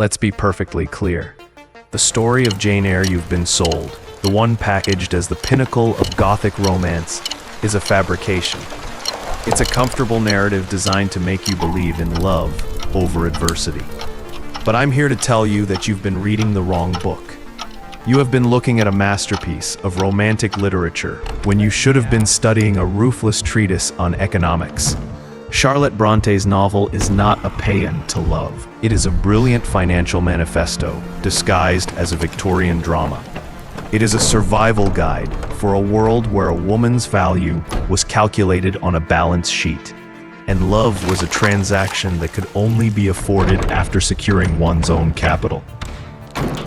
Let's be perfectly clear. The story of Jane Eyre you've been sold, the one packaged as the pinnacle of Gothic romance, is a fabrication. It's a comfortable narrative designed to make you believe in love over adversity. But I'm here to tell you that you've been reading the wrong book. You have been looking at a masterpiece of romantic literature when you should have been studying a ruthless treatise on economics. Charlotte Bronte's novel is not a paean to love. It is a brilliant financial manifesto disguised as a Victorian drama. It is a survival guide for a world where a woman's value was calculated on a balance sheet, and love was a transaction that could only be afforded after securing one's own capital.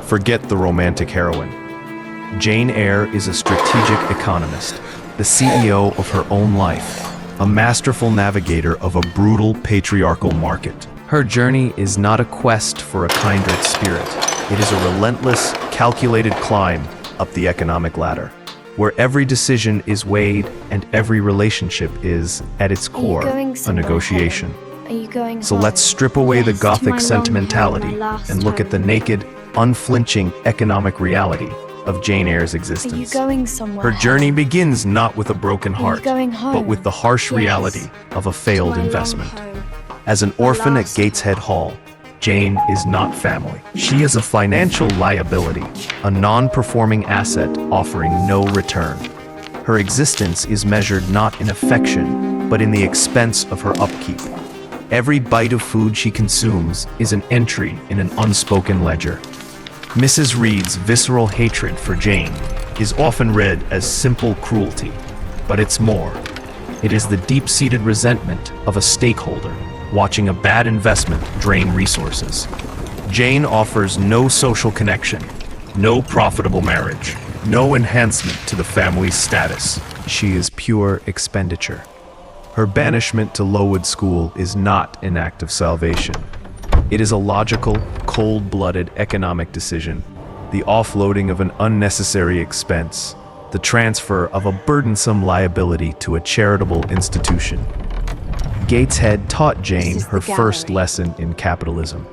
Forget the romantic heroine. Jane Eyre is a strategic economist, the CEO of her own life, a masterful navigator of a brutal patriarchal market. Her journey is not a quest for a kindred spirit. It is a relentless, calculated climb up the economic ladder, where every decision is weighed and every relationship is, at its core, a negotiation. So let's strip away the Gothic sentimentality and look at the naked, unflinching economic reality of Jane Eyre's existence. Her journey begins not with a broken heart, but with the harsh reality of a failed investment. As an orphan at Gateshead Hall, Jane is not family. She is a financial liability, a non-performing asset offering no return. Her existence is measured not in affection, but in the expense of her upkeep. Every bite of food she consumes is an entry in an unspoken ledger. Mrs. Reed's visceral hatred for Jane is often read as simple cruelty, but it's more. It is the deep-seated resentment of a stakeholder watching a bad investment drain resources. Jane offers no social connection, no profitable marriage, no enhancement to the family's status. She is pure expenditure. Her banishment to Lowood School is not an act of salvation. It is a logical, cold-blooded economic decision, the offloading of an unnecessary expense, the transfer of a burdensome liability to a charitable institution. Gateshead taught Jane her first lesson in capitalism,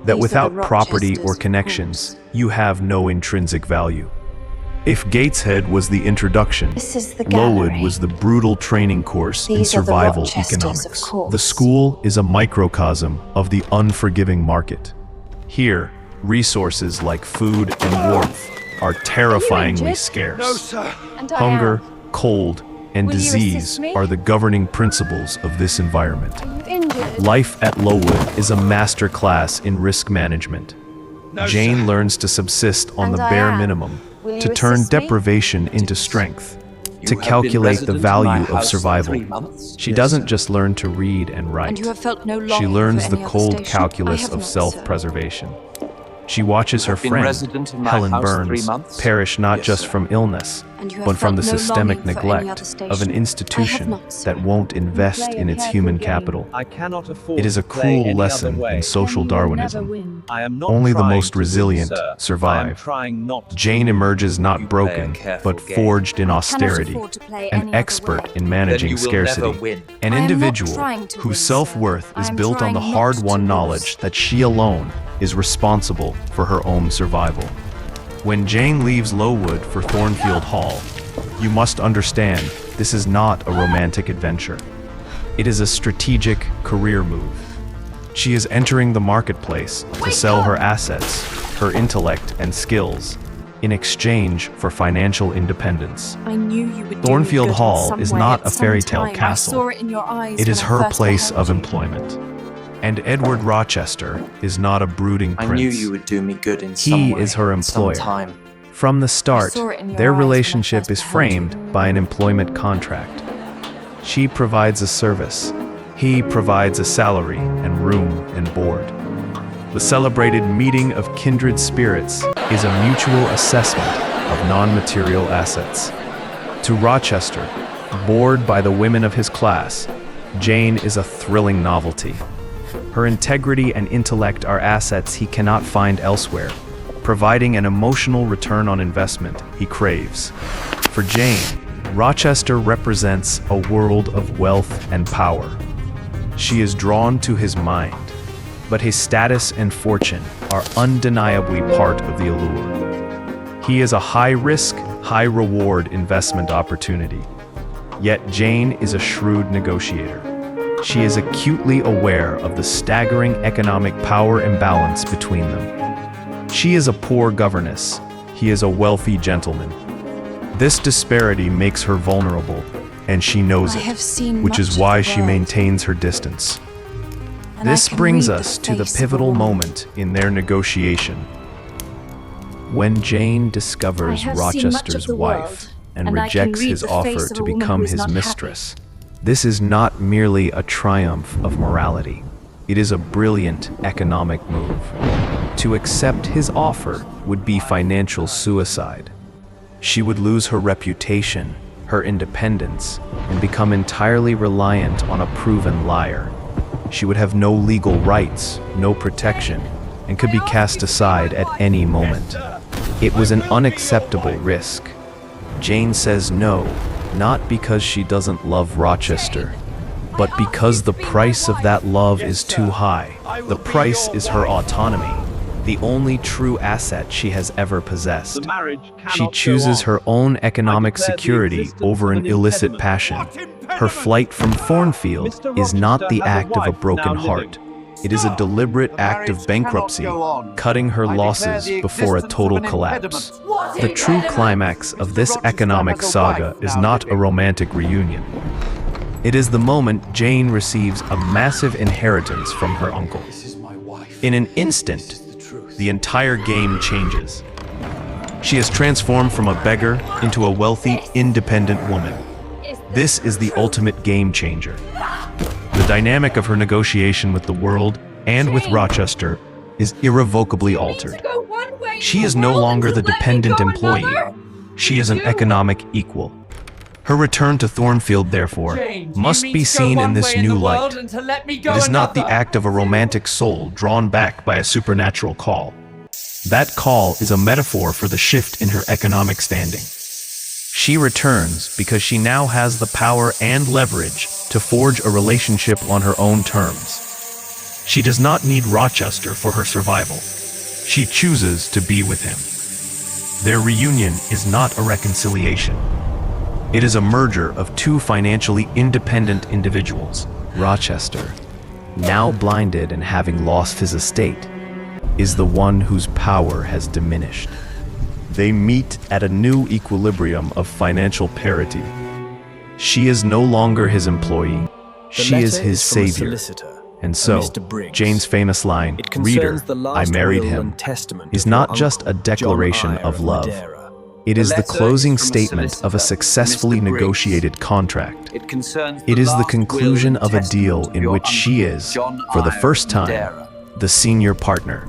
that without property or connections, you have no intrinsic value. If Gateshead was the introduction, Lowood was the brutal training course in survival economics. The school is a microcosm of the unforgiving market. Here, resources like food and warmth are terrifyingly scarce. Hunger, cold, and disease are the governing principles of this environment. Life at Lowood is a master class in risk management. Jane learns to subsist on the bare minimum, to turn deprivation into strength, to calculate the value of survival. She doesn't just learn to read and write. She learns the cold calculus of self-preservation. She watches her friend, Helen Burns, perish not just from illness, but from the systemic neglect of an institution that won't invest in its human capital. It is a cruel lesson in social Darwinism. Only the most resilient survive. Jane emerges not broken, but forged in austerity, an expert in managing scarcity, an individual whose self-worth is built on the hard-won knowledge that she alone is responsible for her own survival. When Jane leaves Lowood for Thornfield Hall, you must understand this is not a romantic adventure. It is a strategic career move. She is entering the marketplace to sell her assets, her intellect and skills, in exchange for financial independence. Thornfield Hall is not a fairy tale castle. It is her place of employment. And Edward Rochester is not a brooding prince. I knew you would do me good in some way. He is her employer. From the start, their relationship is framed by an employment contract. She provides a service. He provides a salary and room and board. The celebrated meeting of kindred spirits is a mutual assessment of non-material assets. To Rochester, bored by the women of his class, Jane is a thrilling novelty. Her integrity and intellect are assets he cannot find elsewhere, providing an emotional return on investment he craves. For Jane, Rochester represents a world of wealth and power. She is drawn to his mind, but his status and fortune are undeniably part of the allure. He is a high-risk, high-reward investment opportunity. Yet Jane is a shrewd negotiator. She is acutely aware of the staggering economic power imbalance between them. She is a poor governess. He is a wealthy gentleman. This disparity makes her vulnerable, and she knows it, which is why she maintains her distance. This brings us to the pivotal moment in their negotiation. When Jane discovers Rochester's wife and rejects his offer to become his mistress, this is not merely a triumph of morality. It is a brilliant economic move. To accept his offer would be financial suicide. She would lose her reputation, her independence, and become entirely reliant on a proven liar. She would have no legal rights, no protection, and could be cast aside at any moment. It was an unacceptable risk. Jane says no, not because she doesn't love Rochester, but because the price of that love is too high. The price is her autonomy, the only true asset she has ever possessed. She chooses her own economic security over an illicit passion. Her flight from Thornfield is not the act of a broken heart. It is a deliberate act of bankruptcy, cutting her losses before a total collapse. The true climax of this economic saga is not a romantic reunion. It is the moment Jane receives a massive inheritance from her uncle. In an instant, the entire game changes. She is transformed from a beggar into a wealthy, independent woman. This is the ultimate game changer. The dynamic of her negotiation with the world and with Rochester is irrevocably altered. She is no longer the dependent employee. She is an economic equal. Her return to Thornfield, therefore, must be seen in this new light. It is not the act of a romantic soul drawn back by a supernatural call. That call is a metaphor for the shift in her economic standing. She returns because she now has the power and leverage to forge a relationship on her own terms. She does not need Rochester for her survival. She chooses to be with him. Their reunion is not a reconciliation. It is a merger of two financially independent individuals. Rochester, now blinded and having lost his estate, is the one whose power has diminished. They meet at a new equilibrium of financial parity. She is no longer his employee. She is his savior. And so, Jane's famous line, "Reader, I married him," is not just a declaration of love. It is the closing statement of a successfully negotiated contract. It is the conclusion of a deal in which she is, for the first time, the senior partner.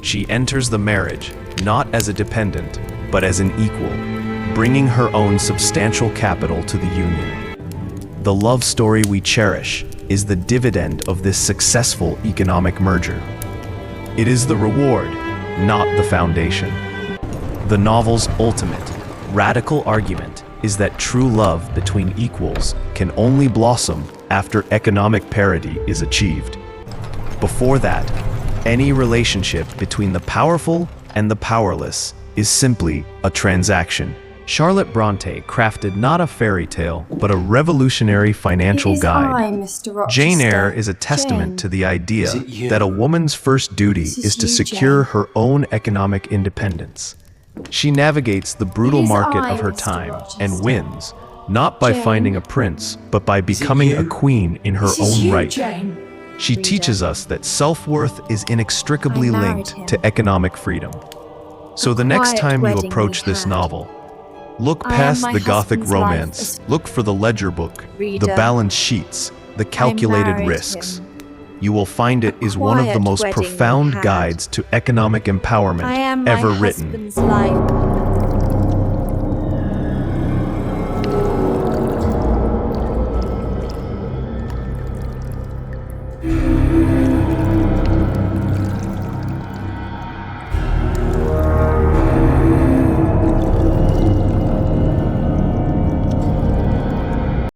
She enters the marriage not as a dependent, but as an equal, bringing her own substantial capital to the union. The love story we cherish is the dividend of this successful economic merger. It is the reward, not the foundation. The novel's ultimate, radical argument is that true love between equals can only blossom after economic parity is achieved. Before that, any relationship between the powerful and the powerless is simply a transaction. Charlotte Brontë crafted not a fairy tale, but a revolutionary financial guide. Jane Eyre is a testament to the idea that a woman's first duty is to secure her own economic independence. She navigates the brutal market of her time and wins, not by finding a prince, but by becoming a queen in her own right. She teaches us that self-worth is inextricably linked to economic freedom. So the next time you approach this novel, look past the Gothic romance, look for the ledger book, the balance sheets, the calculated risks. You will find it is one of the most profound guides to economic empowerment ever written.